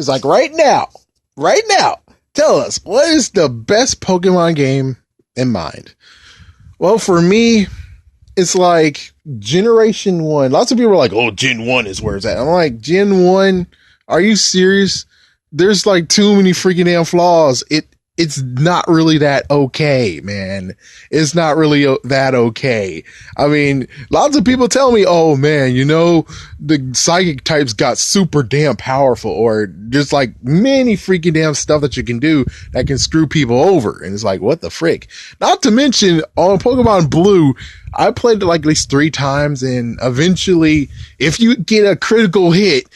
It's like right now, tell us, what is the best Pokemon game in mind? Well, for me, it's like Generation 1. Lots of people are like, oh, Gen 1 is where it's at. I'm like, Gen 1, are you serious? There's like too many freaking damn flaws. It's not really that okay, man. It's not really that okay. I mean, lots of people tell me, oh man, the psychic types got super damn powerful, or just like many freaking damn stuff that you can do that can screw people over. And it's like, what the frick? Not to mention on Pokemon Blue, I played it like at least 3 times, and eventually if you get a critical hit,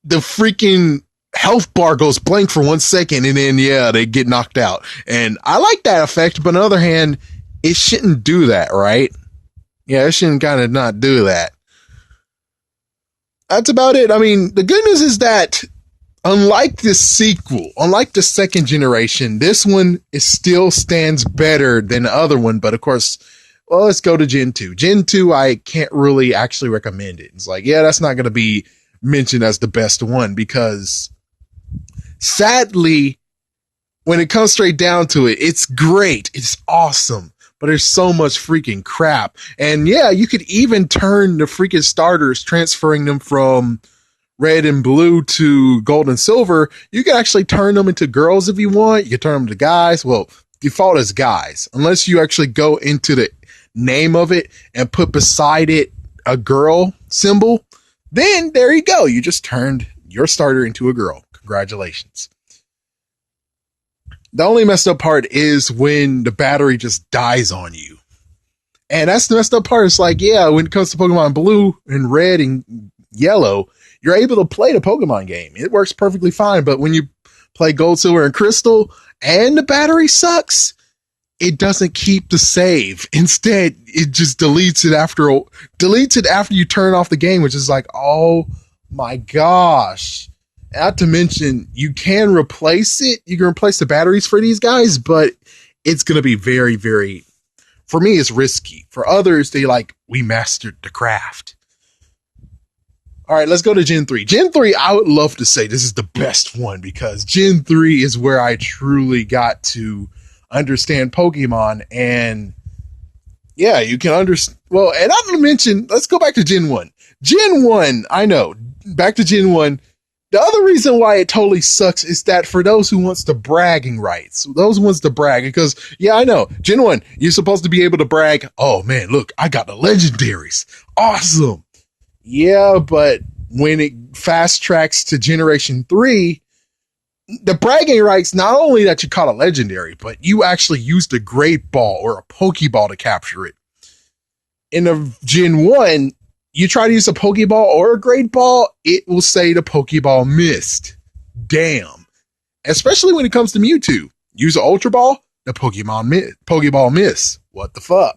the freaking health bar goes blank for 1 second, and then they get knocked out. And I like that effect, but on the other hand, it shouldn't do that, right? Yeah, it shouldn't kind of not do that. That's about it. I mean, the good news is that unlike the sequel, unlike the second generation, this one still stands better than the other one. But of course, well, let's go to Gen 2. Gen 2, I can't really actually recommend it. It's like, that's not going to be mentioned as the best one, because sadly, when it comes straight down to it, it's great. It's awesome. But there's so much freaking crap. And you could even turn the freaking starters, transferring them from red and blue to gold and silver. You can actually turn them into girls if you want. You can turn them to guys. Well, default is guys, unless you actually go into the name of it and put beside it a girl symbol. Then there you go. You just turned your starter into a girl. Congratulations. The only messed up part is when the battery just dies on you. And that's the messed up part. It's like, when it comes to Pokemon Blue and Red and Yellow, you're able to play the Pokemon game. It works perfectly fine. But when you play Gold, Silver, and Crystal and the battery sucks, it doesn't keep the save. Instead, it just deletes it after you turn off the game, which is like, oh my gosh. Not to mention, you can replace it. You can replace the batteries for these guys, but it's going to be very, very, for me, it's risky. For others, we mastered the craft. All right, let's go to Gen 3. Gen 3, I would love to say this is the best one, because Gen 3 is where I truly got to understand Pokemon. And you can understand. Well, and I'm going to mention, let's go back to Gen 1. Gen 1, I know, back to Gen 1. The other reason why it totally sucks is that for those who wants the bragging rights, those wants to brag, because I know Gen 1, you're supposed to be able to brag. Oh man, look, I got the legendaries. Awesome. Yeah, but when it fast tracks to Generation 3, the bragging rights, not only that you caught a legendary, but you actually used a great ball or a Pokeball to capture it. In the Gen 1, you try to use a Pokeball or a Great Ball, it will say the Pokeball missed. Damn. Especially when it comes to Mewtwo. Use an Ultra Ball, the Pokeball miss. What the fuck?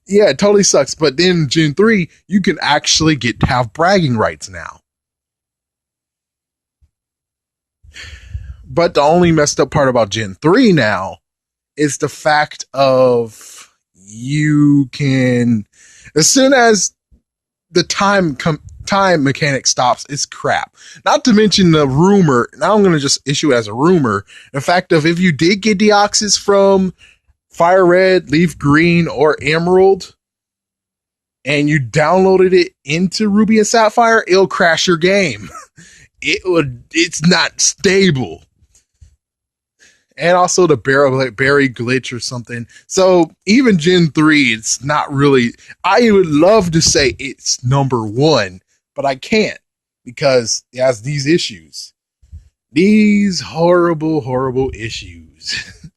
It totally sucks. But then Gen 3, you can actually have bragging rights now. But the only messed up part about Gen 3 now is the fact of you can, as soon as the time mechanic stops, it's crap. Not to mention the rumor, now I'm going to just issue it as a rumor, the fact of if you did get Deoxys from Fire Red, Leaf Green, or Emerald, and you downloaded it into Ruby and Sapphire, it'll crash your game. It's not stable. And also the berry glitch or something. So even Gen 3, it's not really, I would love to say it's number 1, but I can't, because it has these issues. These horrible, horrible issues.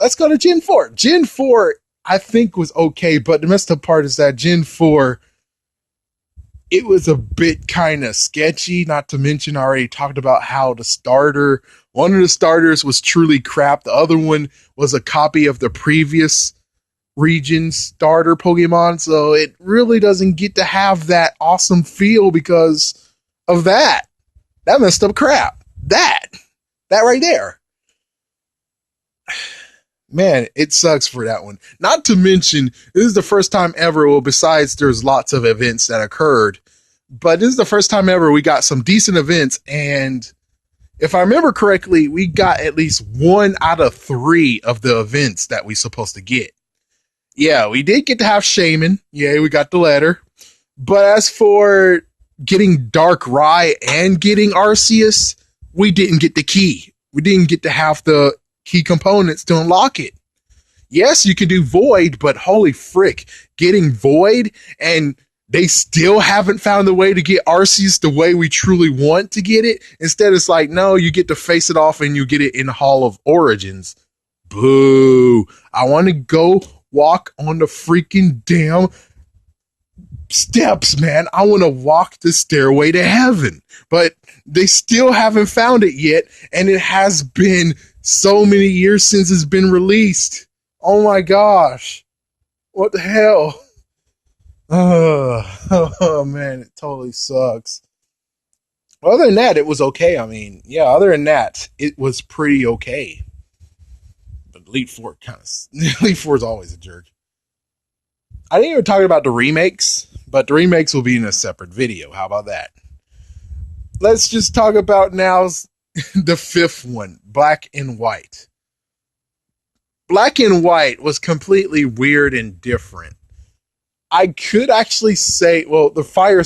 Let's go to Gen 4. Gen 4, I think, was okay, but the messed up part is that Gen 4, it was a bit kind of sketchy. Not to mention, I already talked about how one of the starters was truly crap. The other one was a copy of the previous region's starter Pokemon. So it really doesn't get to have that awesome feel because of that. That messed up crap. That right there. Man, it sucks for that one. Not to mention, this is the first time ever, well, besides there's lots of events that occurred, but this is the first time ever we got some decent events, and If I remember correctly, we got at least 1 out of 3 of the events that we supposed to get. Yeah, we did get to have Shaman. Yeah, we got the letter. But as for getting Darkrai and getting Arceus, we didn't get the key. We didn't get to have the key components to unlock it. Yes, you can do Void, but holy frick, getting Void and they still haven't found the way to get Arceus the way we truly want to get it. Instead, it's like, no, you get to face it off and you get it in Hall of Origins. Boo. I want to go walk on the freaking damn steps, man. I want to walk the stairway to heaven. But they still haven't found it yet, and it has been so many years since it's been released. Oh my gosh. What the hell? Oh man, it totally sucks. Other than that, it was okay. I mean, yeah, other than that, it was pretty okay. But Elite Four Elite Four is always a jerk. I didn't even talk about the remakes, but the remakes will be in a separate video. How about that? Let's just talk about now the 5th one, Black and White. Black and White was completely weird and different. I could actually say, well, the fire,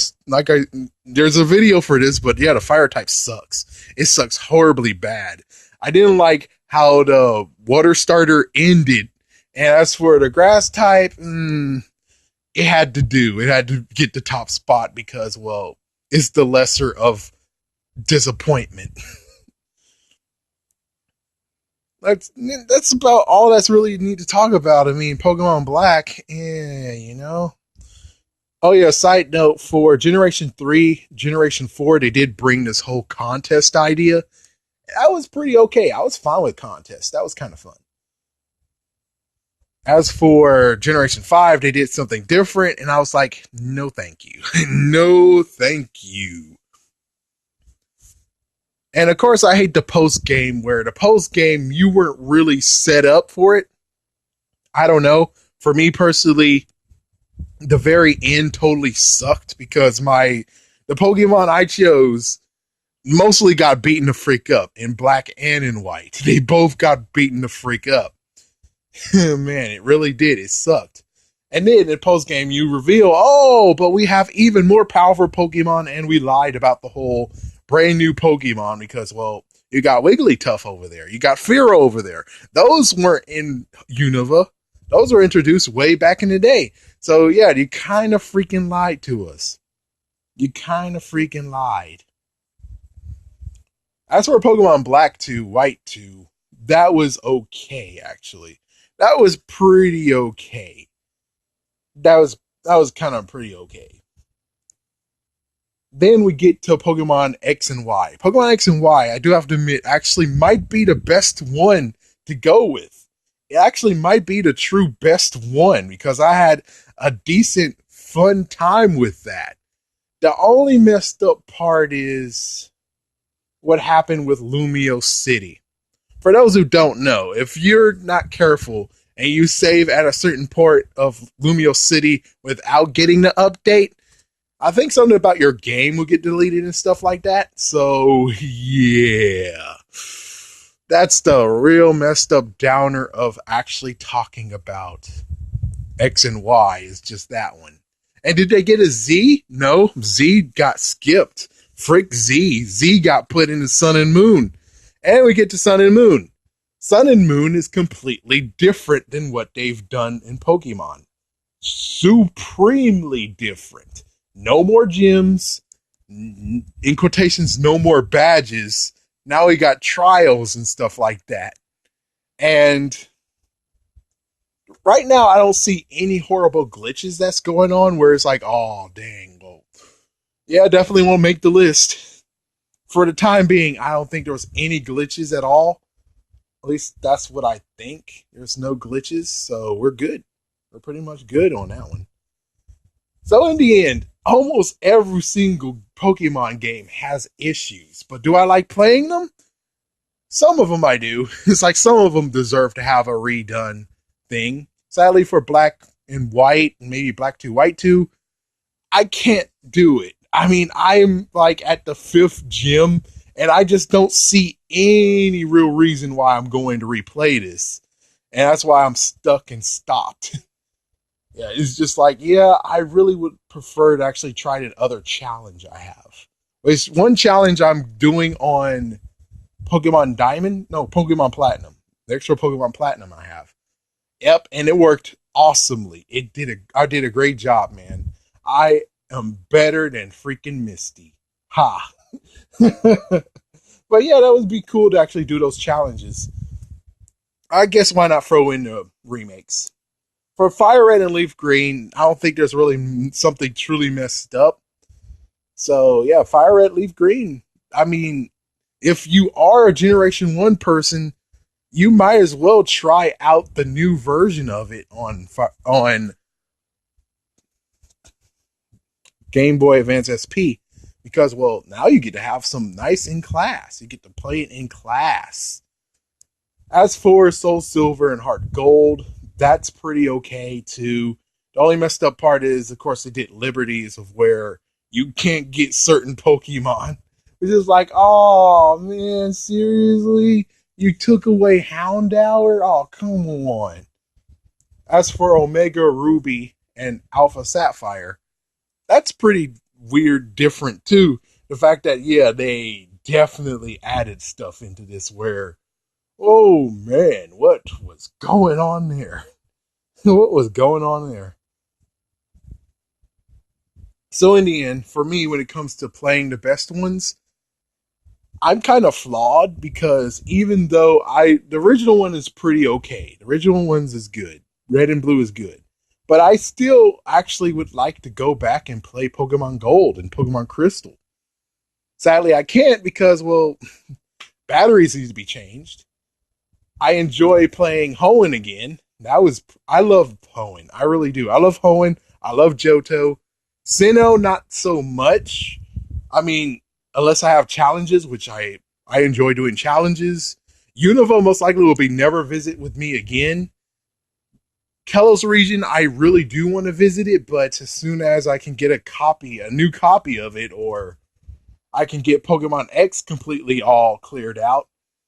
there's a video for this, but yeah, the fire type sucks. It sucks horribly bad. I didn't like how the water starter ended. And as for the grass type, it had to get the top spot because, well, it's the lesser of disappointment. That's about all that's really need to talk about. I mean, Pokemon Black, you know. Oh yeah, side note, for Generation 3, Generation 4, they did bring this whole contest idea. That was pretty okay. I was fine with contests. That was kind of fun. As for Generation 5, they did something different, and I was like, no thank you. No thank you. And of course, I hate the post game, where the post game, you weren't really set up for it. I don't know. For me personally, the very end totally sucked because the Pokemon I chose mostly got beaten the freak up in Black and in White. They both got beaten the freak up. Man, it really did. It sucked. And then in post game, you reveal, oh, but we have even more powerful Pokemon, and we lied about the whole brand new Pokemon because, well, you got Wigglytuff over there. You got Fearow over there. Those weren't in Unova. Those were introduced way back in the day. So, yeah, you kind of freaking lied to us. You kind of freaking lied. As for Pokemon Black 2, White 2, that was okay, actually. That was pretty okay. That was kind of pretty okay. Then we get to Pokemon X and Y. Pokemon X and Y, I do have to admit, actually might be the best one to go with. It actually might be the true best one because I had a decent, fun time with that. The only messed up part is what happened with Lumio City. For those who don't know, if you're not careful and you save at a certain port of Lumio City without getting the update, I think something about your game will get deleted and stuff like that. So, yeah. That's the real messed up downer of actually talking about X and Y, is just that one. And did they get a Z? No, Z got skipped. Frick Z. Z got put into Sun and Moon. And we get to Sun and Moon. Sun and Moon is completely different than what they've done in Pokemon. Supremely different. No more gyms. In quotations, no more badges. Now we got trials and stuff like that. And right now, I don't see any horrible glitches that's going on where it's like, oh, dang, well, yeah, definitely won't make the list. For the time being, I don't think there was any glitches at all. At least that's what I think. There's no glitches, so we're good. We're pretty much good on that one. So in the end, almost every single Pokemon game has issues, but do I like playing them? Some of them I do. It's like some of them deserve to have a redone thing. Sadly for Black and White, and maybe Black 2, White 2, I can't do it. I mean, I'm like at the 5th gym, And I just don't see any real reason why I'm going to replay this. And that's why I'm stuck and stopped. Yeah, it's just like, yeah, I really would prefer to actually try that other challenge I have. It's one challenge I'm doing on Pokemon Diamond, no, Pokemon Platinum. The extra Pokemon Platinum I have. Yep, and it worked awesomely. I did a great job, man. I am better than freaking Misty. Ha. But yeah, that would be cool to actually do those challenges. I guess why not throw in the remakes? For Fire Red and Leaf Green, I don't think there's really something truly messed up. So yeah, Fire Red, Leaf Green. I mean, if you are a Generation 1 person, you might as well try out the new version of it on Game Boy Advance SP. Because, well, now you get to have some nice in class. You get to play it in class. As for Soul Silver and Heart Gold, that's pretty okay too. The only messed up part is, of course, they did liberties of where you can't get certain Pokemon. It's just like, oh man, seriously? You took away Houndour? Oh, come on. As for Omega Ruby and Alpha Sapphire, that's pretty weird, different too. The fact that, yeah, they definitely added stuff into this where, oh man, what was going on there? What was going on there? So in the end, for me, when it comes to playing the best ones, I'm kind of flawed because even though the original one is pretty okay, the original one's is good, Red and Blue is good, but I still actually would like to go back and play Pokemon Gold and Pokemon Crystal. Sadly, I can't because, well, batteries need to be changed. I enjoy playing Hoenn again. I love Hoenn. I really do. I love Hoenn. I love Johto. Sinnoh, not so much. I mean, unless I have challenges, which I enjoy doing challenges. Unova most likely will be never visit with me again. Kelos region, I really do want to visit it, but as soon as I can get a new copy of it, or I can get Pokemon X completely all cleared out.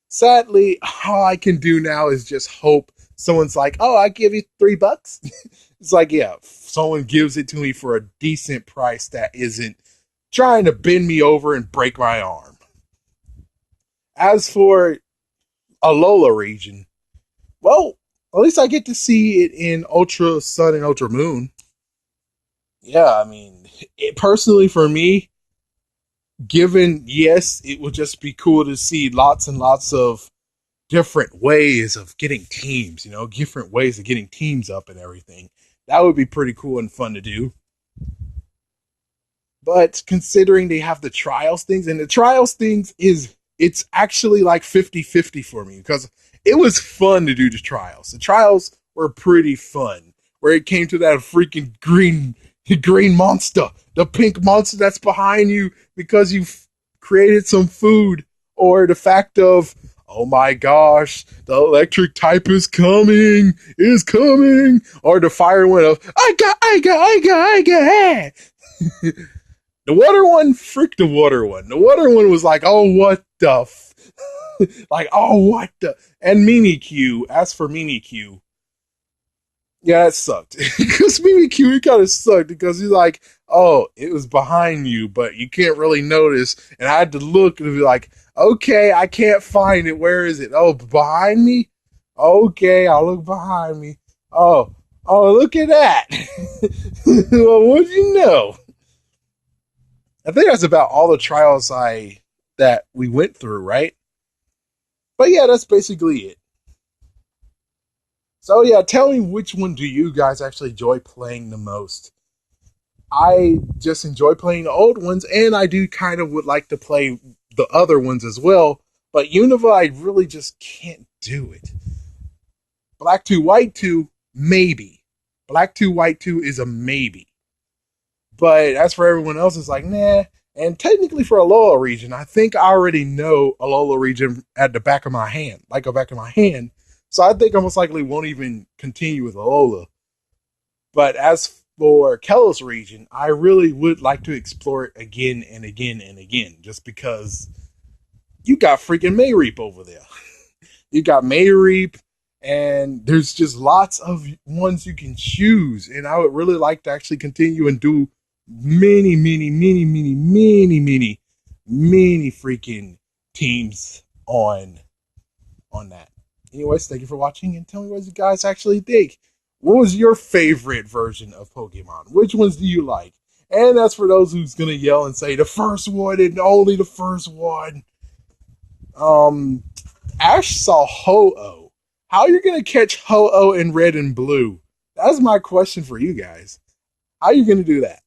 Sadly, all I can do now is just hope someone's like, oh, I give you $3. It's like, yeah, if someone gives it to me for a decent price that isn't trying to bend me over and break my arm. As for Alola region, well, at least I get to see it in Ultra Sun and Ultra Moon. Yeah, I mean, personally for me, given, yes, it would just be cool to see lots and lots of different ways of getting teams, different ways of getting teams up and everything. That would be pretty cool and fun to do. But considering they have the trials things, and the trials things it's actually like 50-50 for me because it was fun to do the trials. The trials were pretty fun. Where it came to that freaking green monster, the pink monster that's behind you because you've created some food, or the fact of, oh my gosh, the electric type is coming, or the fire one of, I got. The water one, frick the water one. The water one was like, oh, what the like, oh, what the, and Mimikyu, as for Mimikyu, yeah, it sucked. Because Mimikyu, it kind of sucked because he's like, oh, it was behind you, but you can't really notice. And I had to look and be like, okay, I can't find it. Where is it? Oh, behind me? Okay, I'll look behind me. Oh, look at that. Well, what'd you know? I think that's about all the trials that we went through, right? But yeah, that's basically it. So yeah, tell me, which one do you guys actually enjoy playing the most? I just enjoy playing the old ones, and I do kind of would like to play the other ones as well. But Unova, I really just can't do it. Black 2, White 2, maybe. Black 2, White 2 is a maybe. But as for everyone else, it's like, nah. And technically for Alola region, I think I already know Alola region at the back of my hand, like the back of my hand. So I think I most likely won't even continue with Alola. But as for Kelos region, I really would like to explore it again and again and again, just because you got freaking Mayreap over there. You got Mayreap, and there's just lots of ones you can choose. And I would really like to actually continue and do many freaking teams on that. Anyways, thank you for watching, and tell me what you guys actually think. What was your favorite version of Pokemon? Which ones do you like? And that's for those who's gonna yell and say the first one and only the first one. Um, Ash saw Ho-Oh. How are you gonna catch Ho-Oh in red and blue? That's my question for you guys. How are you gonna do that?